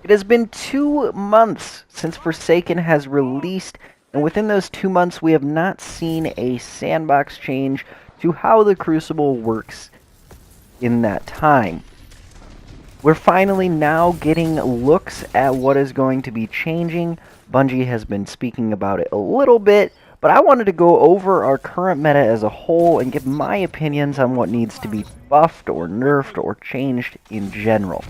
It has been 2 months since Forsaken has released, and within those 2 months we have not seen a sandbox change to how the Crucible works in that time. We're finally now getting looks at what is going to be changing. Bungie has been speaking about it a little bit, but I wanted to go over our current meta as a whole and give my opinions on what needs to be buffed or nerfed or changed in general.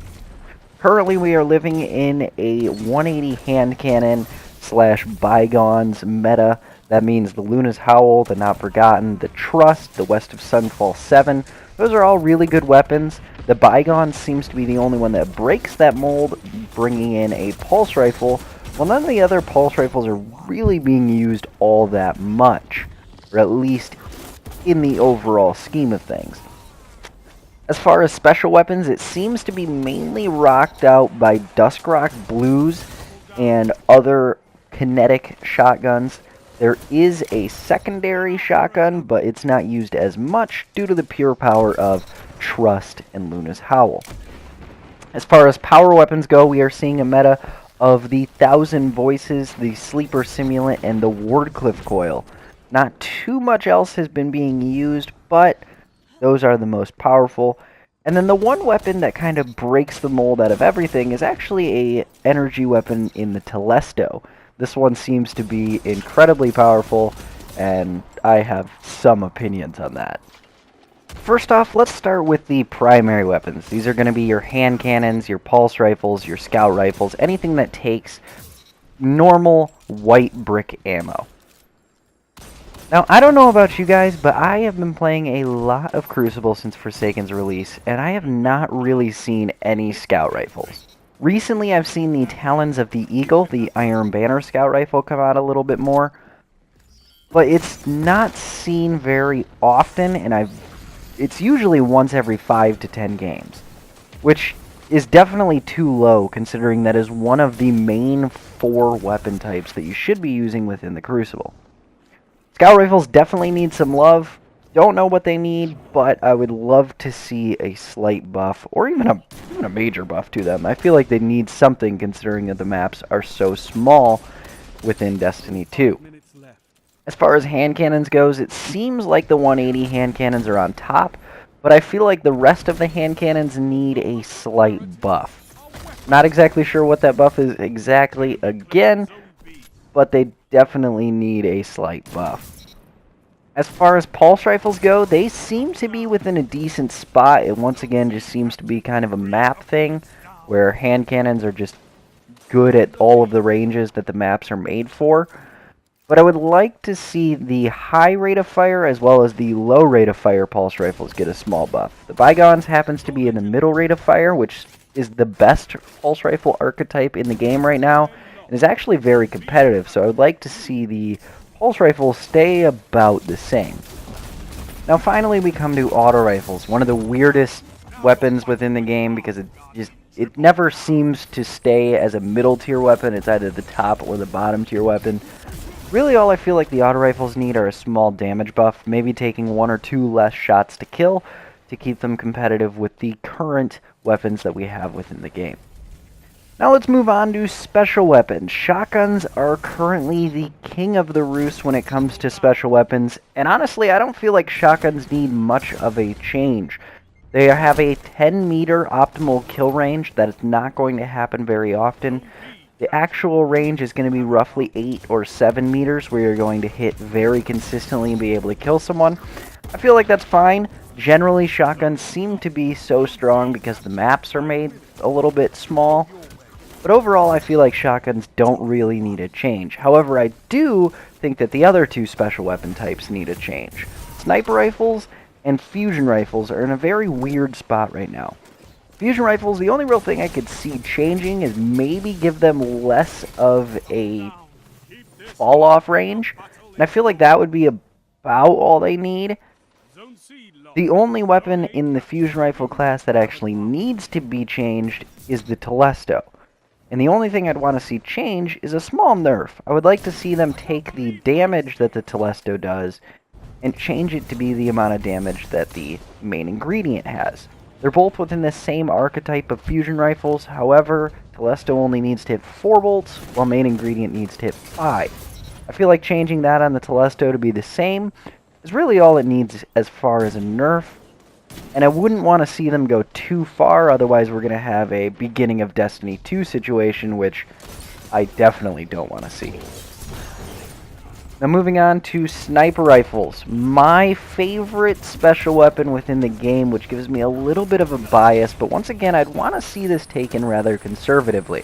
Currently we are living in a 180 hand cannon slash Bygones meta. That means the Luna's Howl, the Not Forgotten, the Trust, the West of Sunfall 7. Those are all really good weapons. The Bygones seems to be the only one that breaks that mold, bringing in a pulse rifle, while none of the other pulse rifles are really being used all that much, or at least in the overall scheme of things. As far as special weapons, it seems to be mainly rocked out by Duskrock Blues and other kinetic shotguns. There is a secondary shotgun, but it's not used as much due to the pure power of Trust and Luna's Howl. As far as power weapons go, we are seeing a meta of the 1,000 Voices, the Sleeper Simulant, and the Wardcliff Coil. Not too much else has been being used, but those are the most powerful. And then the one weapon that kind of breaks the mold out of everything is actually a energy weapon in the Telesto. This one seems to be incredibly powerful, and I have some opinions on that. First off, let's start with the primary weapons. These are going to be your hand cannons, your pulse rifles, your scout rifles, anything that takes normal white brick ammo. Now, I don't know about you guys, but I have been playing a lot of Crucible since Forsaken's release, and I have not really seen any scout rifles. Recently, I've seen the Talons of the Eagle, the Iron Banner scout rifle, come out a little bit more, but it's not seen very often, and it's usually once every 5 to 10 games, which is definitely too low, considering that is one of the main 4 weapon types that you should be using within the Crucible. Scout rifles definitely need some love. Don't know what they need, but I would love to see a slight buff, or even a major buff to them. I feel like they need something, considering that the maps are so small within Destiny 2. As far as hand cannons goes, it seems like the 180 hand cannons are on top, but I feel like the rest of the hand cannons need a slight buff. Not exactly sure what that buff is exactly again, but they definitely need a slight buff. As far as pulse rifles go, they seem to be within a decent spot. It once again just seems to be kind of a map thing, where hand cannons are just good at all of the ranges that the maps are made for. But I would like to see the high rate of fire as well as the low rate of fire pulse rifles get a small buff. The Bygones happens to be in the middle rate of fire, which is the best pulse rifle archetype in the game right now, and is actually very competitive, so I would like to see the pulse rifles stay about the same. Now finally we come to auto rifles, one of the weirdest weapons within the game, because it never seems to stay as a middle tier weapon. It's either the top or the bottom tier weapon. Really all I feel like the auto rifles need are a small damage buff, maybe taking 1 or 2 less shots to kill to keep them competitive with the current weapons that we have within the game. Now let's move on to special weapons. Shotguns are currently the king of the roost when it comes to special weapons, and honestly I don't feel like shotguns need much of a change. They have a 10 meter optimal kill range. That is not going to happen very often. The actual range is going to be roughly 8 or 7 meters, where you're going to hit very consistently and be able to kill someone. I feel like that's fine. Generally shotguns seem to be so strong because the maps are made a little bit small. But overall, I feel like shotguns don't really need a change. However, I do think that the other 2 special weapon types need a change. Sniper rifles and fusion rifles are in a very weird spot right now. Fusion rifles, the only real thing I could see changing is maybe give them less of a fall-off range. And I feel like that would be about all they need. The only weapon in the fusion rifle class that actually needs to be changed is the Telesto. And the only thing I'd want to see change is a small nerf. I would like to see them take the damage that the Telesto does and change it to be the amount of damage that the main ingredient has. They're both within the same archetype of fusion rifles, however, Telesto only needs to hit 4 bolts, while Main Ingredient needs to hit 5. I feel like changing that on the Telesto to be the same is really all it needs as far as a nerf, and I wouldn't want to see them go too far, otherwise we're going to have a beginning of Destiny 2 situation, which I definitely don't want to see. Now moving on to sniper rifles, my favorite special weapon within the game, which gives me a little bit of a bias, but once again I'd want to see this taken rather conservatively.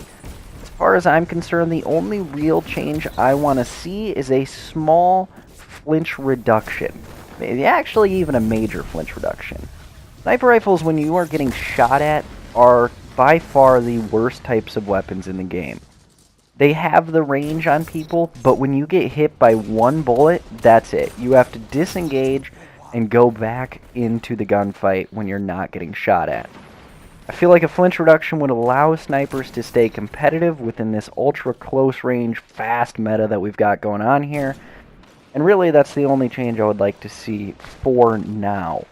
As far as I'm concerned, the only real change I want to see is a small flinch reduction. Maybe actually even a major flinch reduction. Sniper rifles, when you are getting shot at, are by far the worst types of weapons in the game. They have the range on people, but when you get hit by one bullet, that's it. You have to disengage and go back into the gunfight when you're not getting shot at. I feel like a flinch reduction would allow snipers to stay competitive within this ultra close range, fast meta that we've got going on here. And really, that's the only change I would like to see for now.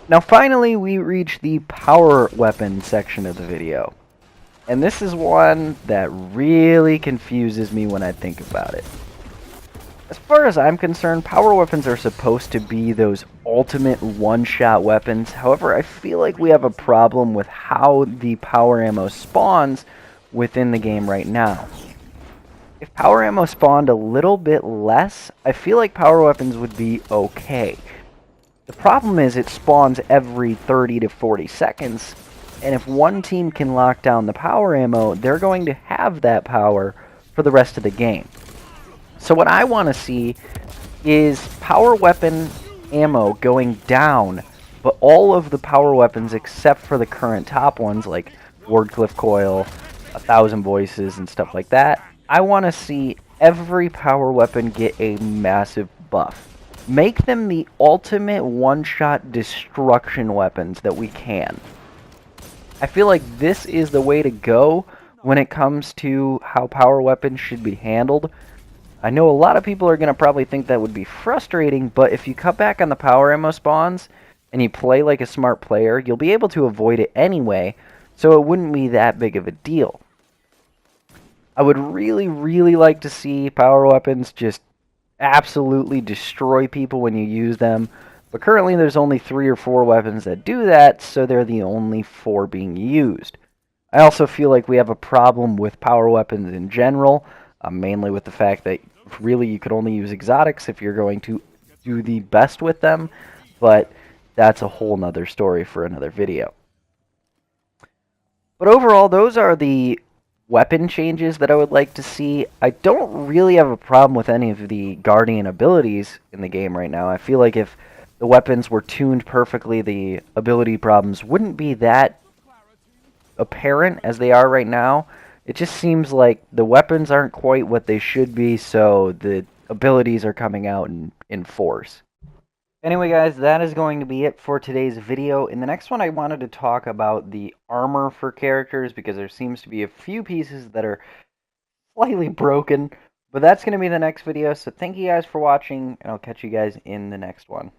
Now finally, we reach the power weapon section of the video. And this is one that really confuses me when I think about it. As far as I'm concerned, power weapons are supposed to be those ultimate one-shot weapons. However, I feel like we have a problem with how the power ammo spawns within the game right now. If power ammo spawned a little bit less, I feel like power weapons would be okay. The problem is it spawns every 30 to 40 seconds. And if one team can lock down the power ammo, they're going to have that power for the rest of the game. So what I want to see is power weapon ammo going down, but all of the power weapons except for the current top ones like Wardcliff Coil, 1,000 Voices, and stuff like that, I want to see every power weapon get a massive buff. Make them the ultimate one-shot destruction weapons that we can. I feel like this is the way to go when it comes to how power weapons should be handled. I know a lot of people are going to probably think that would be frustrating, but if you cut back on the power ammo spawns and you play like a smart player, you'll be able to avoid it anyway, so it wouldn't be that big of a deal. I would really, really like to see power weapons just absolutely destroy people when you use them. But currently there's only 3 or 4 weapons that do that, so they're the only 4 being used. I also feel like we have a problem with power weapons in general, mainly with the fact that really you could only use exotics if you're going to do the best with them, but that's a whole nother story for another video. But overall, those are the weapon changes that I would like to see. I don't really have a problem with any of the Guardian abilities in the game right now. I feel like if the weapons were tuned perfectly, the ability problems wouldn't be that apparent as they are right now. It just seems like the weapons aren't quite what they should be, so the abilities are coming out in force. Anyway guys, that is going to be it for today's video. In the next one I wanted to talk about the armor for characters, because there seems to be a few pieces that are slightly broken. But that's going to be the next video, so thank you guys for watching, and I'll catch you guys in the next one.